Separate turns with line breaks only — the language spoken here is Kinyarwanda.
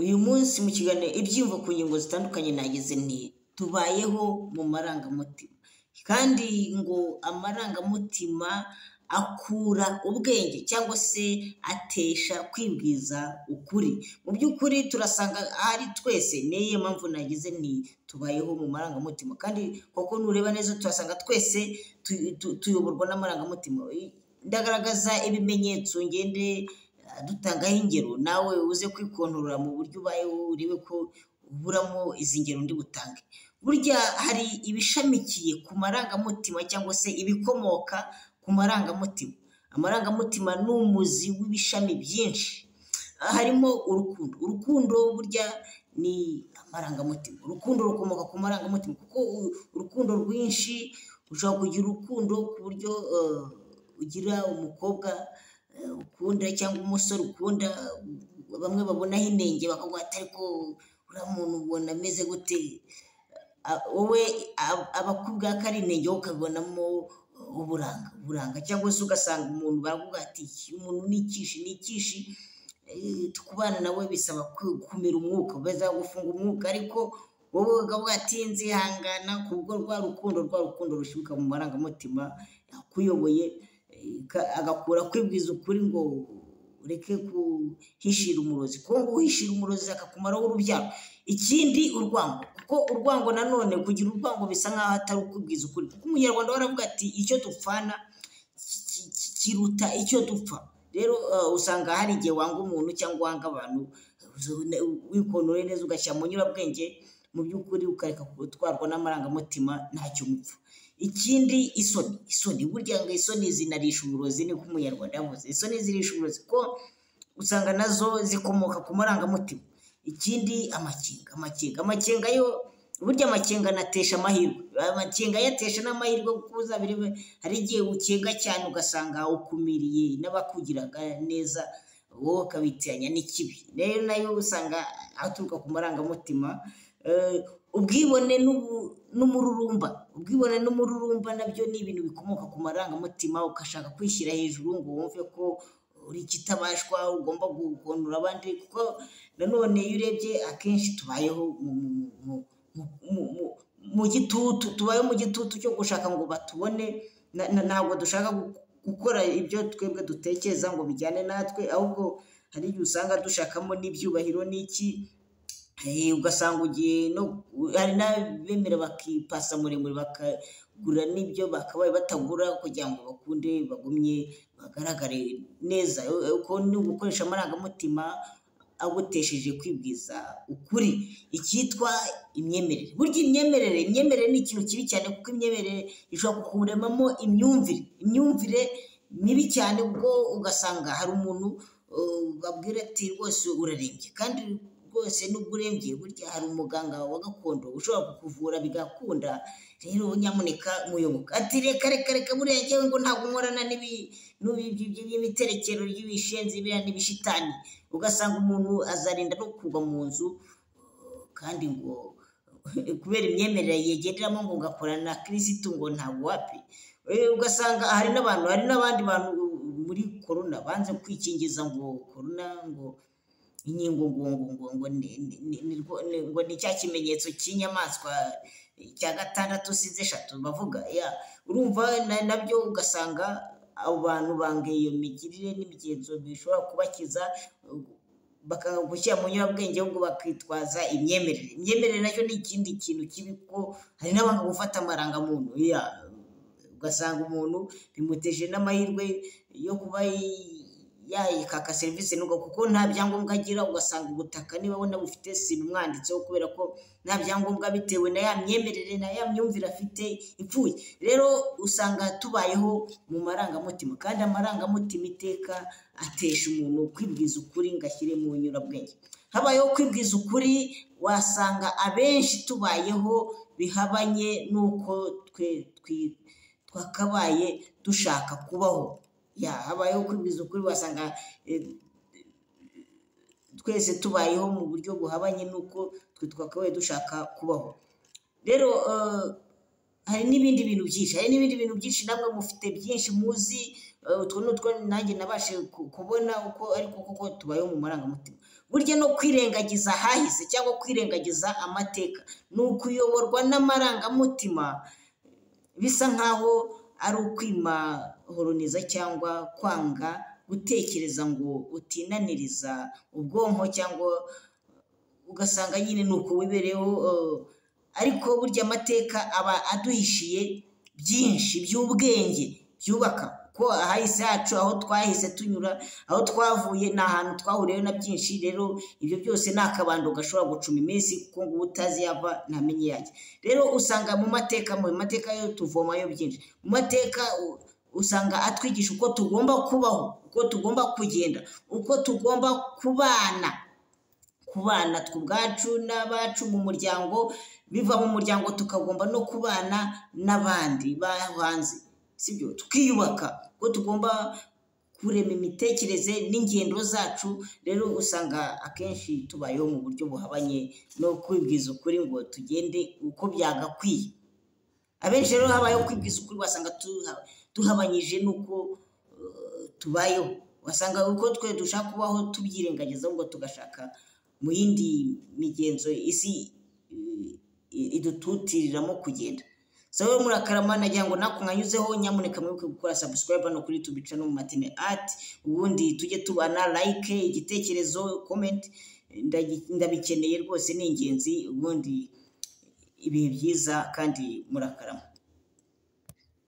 uyu munsi mu kiganiro ibyiyumvo ku ngingo zitandukanye nagize nti tubayeho mu marangamutima, kandi ngo amarangamutima akura ubwenge cyangwa se atesha kwibwiza ukuri. Mu by'ukuri turasanga ahari twese, niyo mpamvu nagize nti tubayeho mu marangamutima, kandi koko nureba neza turasanga twese tuyoborwa n'amarangamutima. Ndagaragaza ibimenyetso ngende dutangaho ingero, nawe uze kwikontorora mu buryo ubayeho urebe ko uburamo izi ngero ndi butange. Burya hari ibishamikiye ku marangamutima cyangwa se ibikomoka ku marangamutima. Amarangamutima ni umuzi w'ibishami byinshi, harimo urukundo burya ni amarangamutima. Urukundo rukomoka ku marangamutima, kuko urukundo rwinshi ushobora kugira urukundo ku buryo ugira umukobwa ukunda cyangwa umusore ukunda, bamwe babonaho inenge bakavuga ati ariko uriya muntu ubona ameze gute, wowe abakubwira ko ari inenge wowe ukabibonamo uburanga, cyangwa se ugasanga umuntu baravuga ati umuntu ni ikishi, kubana nawe bisaba kumira umwuka, bazagufunga umwuka, ariko wowe ukavuga ati nzihangana, kubwo rwa rukundo rushibuka mu marangamutima yakuyoboye, agakura kwibwiza ukuri ngo ureke kuhishira umurozi, kuko ngo uhishira umurozi akakumaraho urubyaro. Ikindi urwango, kuko urwango nanone, kugira urwango bisa nkaho atari ukwibwiza ukuri, kuko umunyarwanda waravuga ati icyo dupfana kiruta icyo dupfa. Rero usanga hari igihe wanga umuntu cyangwa wanga abantu, wikontoreye neza ugashyira mu nyurabwenge, mu by'ukuri ukareka gutwarwa n'amarangamutima, ntacyo mupfa. Ikindi isoni, burya ngo isoni zinarisha uburozi, niko umunyarwanda yavuze. Isoni zirisha uburozi kuko usanga nazo zikomoka ku marangamutima. Ikindi amakenga yo, burya amakenga anatesha amahirwe. Amakenga yatesha n'amahirwe, kuko uzabirebe hari igihe ukenga cyane ugasanga ukumiriye n'abakugiraga neza, wowe ukabitiranya n'ikibi. Rero nayo usanga aturuka ku marangamutima. Ubwibone n'umururumba nabyo ni ibintu bikomoka ku marangamutima, ugashaka kwishyira hejuru ngo wumve ko uri ikitabashwa, ugomba gukonora abandi, kuko nanone iyo urebye akenshi tubayeho mu gitutu cyo gushaka ngo batubone. Ntabwo dushaka gukora ibyo twebwe dutekereza ngo bijyane natwe, ahubwo hari igihe usanga dushakamo n'ibyubahiro n'iki, ugasanga ugiye hari n'abemera bakipasa muremure bakagura n'ibyo bakabaye batagura kugira ngo bakunde bagumye bagaragare neza. Uko ni ugukoresha amarangamutima agutesheje kwibwiza ukuri. Icyitwa imyemerere, burya imyemerere ni ikintu kibi cyane, kuko imyemerere ishobora kukuremamo imyumvire mibi cyane, ubwo ugasanga hari umuntu babwira ati rwose urarembye, kandi rwose nubwo urembye burya hari umuganga wa gakondo ushobora kukuvura bigakunda. Rero nyamuneka muyoboka ati reka buriya njyewe ngo ntabwo nkorana n'ibiterekero ry'ibishenzi biriya n'ibishitani. Ugasanga umuntu azarinda no kugwa mu nzu, kandi ngo kubera imyemerere yegeramo ngo ngakorana na kirisitu ngo ntabwo wapi. Ugasanga hari n'abandi bantu muri korona banze kwikingiza ngo korona, ngo inkingo ngo ni cya kimenyetso cy'inyamaswa cya 6 sinzi 3 bavuga. Urumva nabyo ugasanga abo bantu bangeye iyo migirire n'imigenzo bishobora kubakiza, bakagushyira mu nyurabwenge, ahubwo bakitwaza imyemerere nacyo ni ikindi kintu kibi, ko hari n'abanga gufata amarangamuntu. Ugasanga umuntu bimuteje n'amahirwe yo kuba yayikaka serivisi nuko, kuko nta byangombwa agira. Ugasanga ubutaka niba abona bufite simumwanditseho, kubera ko nta byangombwa, bitewe na ya myemerere na ya myumvire afite ipfuye. Rero usanga tubayeho mu marangamutima, kandi amarangamutima iteka atesha umuntu kwibwiza ukuri ngo ashyire mu nyurabwenge. Habayeho kwibwiza ukuri, wasanga abenshi tubayeho bihabanye n'uko twakabaye dushaka kubaho. Habayeho kwibwiza ukuri, wasanga twese tubayeho mu buryo buhabanye n'uko twakabaye dushaka kubaho. Rero hari n'ibindi bintu byinshi namwe mufite byinshi muzi utwo n'utwo nanjye nabashe kubona uko ariko koko tubayeho mu marangamutima. Burya no kwirengagiza ahahise cyangwa kwirengagiza amateka ni ukuyoborwa n'amarangamutima, bisa nkaho ari ukwimahoroniza cyangwa kwanga gutekereza ngo utinaniriza ubwonko, cyangwa ugasanga nyine ni uko wibereho. Ariko burya amateka aba aduhishiye byinshi by'ubwenge byubaka, ko ahahise hacu, aho twahise tunyura, aho twavuye, ni ahantu twahuriyeho na byinshi. Rero ibyo byose ni akabando gashobora gucuma iminsi, kuko ngo utazi yava ntamenye yajya. Rero usanga mu mateka yo tuvomayo byinshi. Mu mateka usanga atwigisha uko tugomba kubaho, uko tugomba kugenda, uko tugomba kubana ubwacu n'abacu mu muryango, biva mu muryango tukagomba no kubana n'abandi hanze, sibyo? Tukiyubaka, ko tugomba kurema imitekerereze n'ingendo zacu. Rero usanga akenshi tubayeho mu buryo buhabanye no kwibwiza ukuri ngo tugende uko byagakwiye. Abenshi rero habayeho kwibwiza ukuri, wasanga tuhabanyije n'uko tubayeho. Wasanga uko twe dushaka kubaho tubyirengagiza, ngo tugashaka mu yindi migenzo isi idututiriramo kugenda. Sawa murakarama, nagira ngo nako nkanyuzeho, nyamuneka mwibuke gukora subscribe no kuri YouTube channel Matine Art, ubundi tujye tubana, like, igitekerezo, comment, ndabikeneye rwose, ni ingenzi. Ubundi ibihe byiza kandi murakarama.